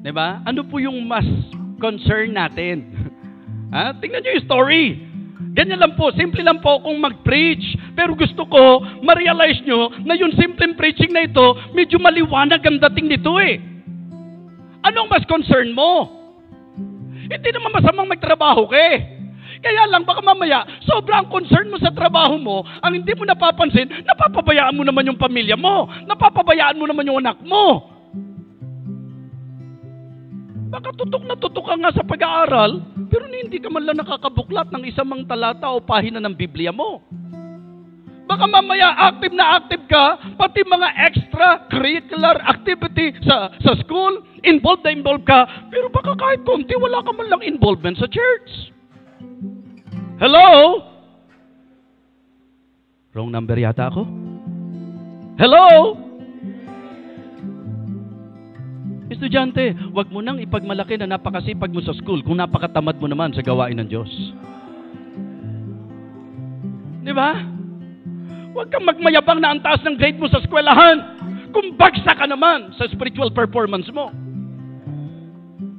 Diba? Ano po yung mas concern natin? Tingnan nyo yung story. Ganyan lang po, simple lang po akong mag-preach. Pero gusto ko, ma-realize nyo na yung simpleng preaching na ito, medyo maliwanag ang dating nito eh. Anong mas concern mo? Hindi naman masamang magtrabaho ka eh. Kaya lang, baka mamaya, sobrang concern mo sa trabaho mo, ang hindi mo napapansin, napapabayaan mo naman yung pamilya mo, napapabayaan mo naman yung anak mo. Baka tutok na tutok ka nga sa pag-aaral, pero hindi ka man lang nakakabuklat ng isang mang talata o pahina ng Biblia mo. Baka mamaya active na active ka, pati mga extracurricular activity sa school, involved na involved ka, pero baka kahit konti, wala ka man lang involvement sa church. Hello? Wrong number yata ako? Hello? Estudyante, wag mo nang ipagmalaki na napakasipag mo sa school kung napakatamad mo naman sa gawain ng Diyos. Di ba? Huwag kang magmayabang na ang taas ng grade mo sa eskwelahan kung bagsak ka naman sa spiritual performance mo.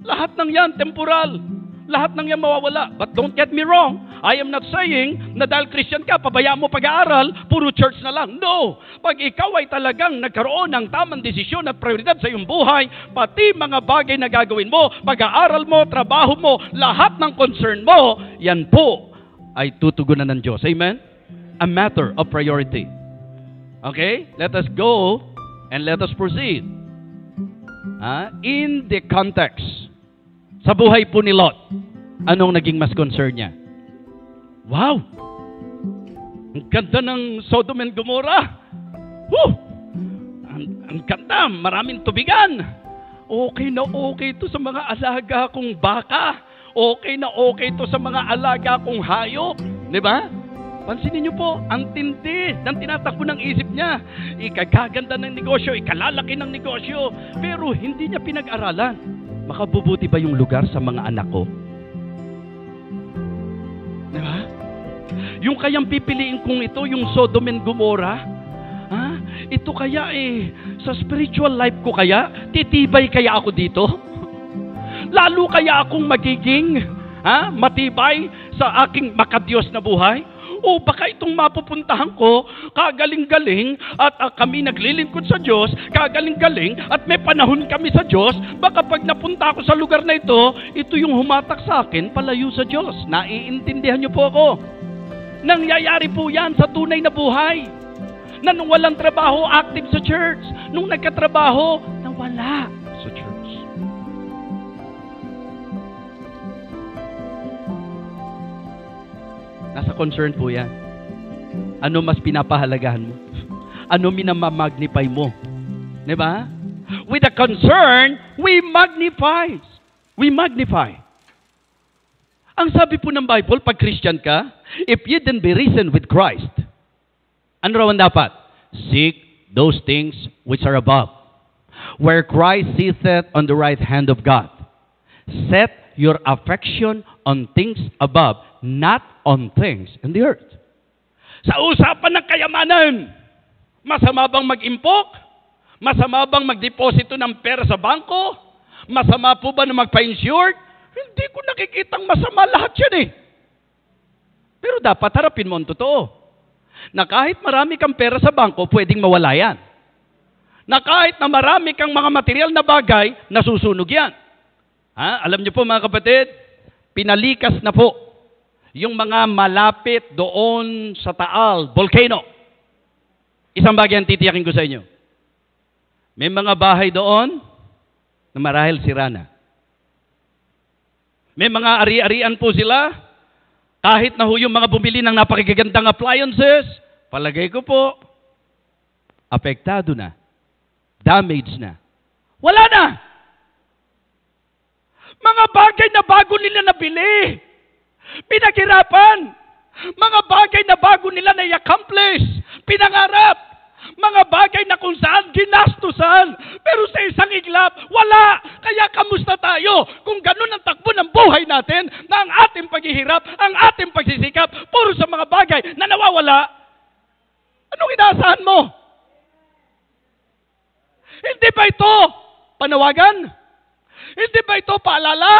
Lahat ng yan, temporal. Lahat ng yan mawawala. But don't get me wrong, I am not saying na dahil Christian ka, pabayaan mo pag-aaral, puro church na lang. No! Pag ikaw ay talagang nagkaroon ng tamang desisyon at prioridad sa iyong buhay, pati mga bagay na gagawin mo, pag-aaral mo, trabaho mo, lahat ng concern mo, yan po ay tutugunan ng Diyos. Amen? A matter of priority. Okay? Let us go and let us proceed. In the context, sa buhay po ni Lot, anong naging mas concern niya? Wow! Ang ganda ng Sodom and Gomorrah! Woo! Ang ganda! Maraming tubigan! Okay na okay ito sa mga alaga kong baka. Okay na okay ito sa mga alaga kong hayop. Di ba? Pansinin niyo po, ang tindi ng tinatakbo ng isip niya. Ikagaganda ng negosyo, ikalalaki ng negosyo. Pero hindi niya pinag-aralan. Makabubuti ba yung lugar sa mga anak ko? Di ba? Yung kayang pipiliin kong ito, yung Sodom and Gomorrah, ito kaya sa spiritual life ko kaya, titibay kaya ako dito? Lalo kaya akong magiging matibay sa aking makadiyos na buhay? O baka itong mapupuntahan ko, kagaling-galing at kami naglilingkod sa Diyos, kagaling-galing at may panahon kami sa Diyos, baka pag napunta ako sa lugar na ito yung humatak sa akin, palayo sa Diyos. Naiintindihan niyo po ako. Nangyayari po yan sa tunay na buhay. Na nung walang trabaho, active sa church. Nung nagkatrabaho, nawala sa church. Nasa concern po yan. Ano mas pinapahalagahan mo? Ano minamamagnify mo? Diba? With a concern, we magnify. We magnify. Ang sabi po ng Bible, pag Christian ka, if you didn't be risen with Christ, ano raw ang dapat? Seek those things which are above, where Christ sitteth on the right hand of God. Set your affection on things above, not on things in the earth. Sa usapan ng kayamanan, masama bang mag-impok? Masama bang magdeposito ng pera sa bangko? Masama po ba na magpa-insure? Hindi ko nakikitang masama lahat yan eh. Pero dapat harapin mo ang totoo. Na kahit marami kang pera sa bangko, pwedeng mawala yan. Na kahit na marami kang mga material na bagay, nasusunog yan. Alam niyo po mga kapatid, pinalikas na po yung mga malapit doon sa Taal, volcano. Isang bagay ang titiyakin ko sa inyo. May mga bahay doon na marahil sira na. May mga ari-arian po sila, kahit na yung mga bumili ng napakagandang appliances, palagay ko po, apektado na, damaged na, wala na. Mga bagay na bago nila nabili, pinaghirapan, mga bagay na bago nila na-accomplish, pinangarap, mga bagay na kung saan ginastusan, pero sa isang iglap, wala. Kaya kamusta tayo kung ganun ang takbo ng buhay natin na ang ating paghihirap, ang ating pagsisikap, puro sa mga bagay na nawawala? Anong inaasahan mo? Hindi ba ito panawagan Hindi ba ito paalala?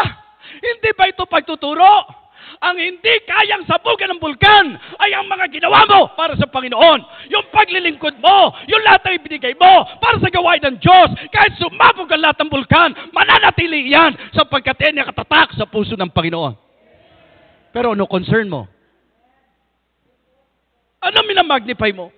Hindi ba ito pagtuturo? Ang hindi kayang sabugan ng bulkan ay ang mga ginawa mo para sa Panginoon. Yung paglilingkod mo, yung lahat ng ibinigay mo para sa gawain ng Diyos. Kahit sumabog ang lahat ng bulkan, mananatili yan sapagkat yan nakatatak sa puso ng Panginoon. Pero ano concern mo? Ano minamagnify mo?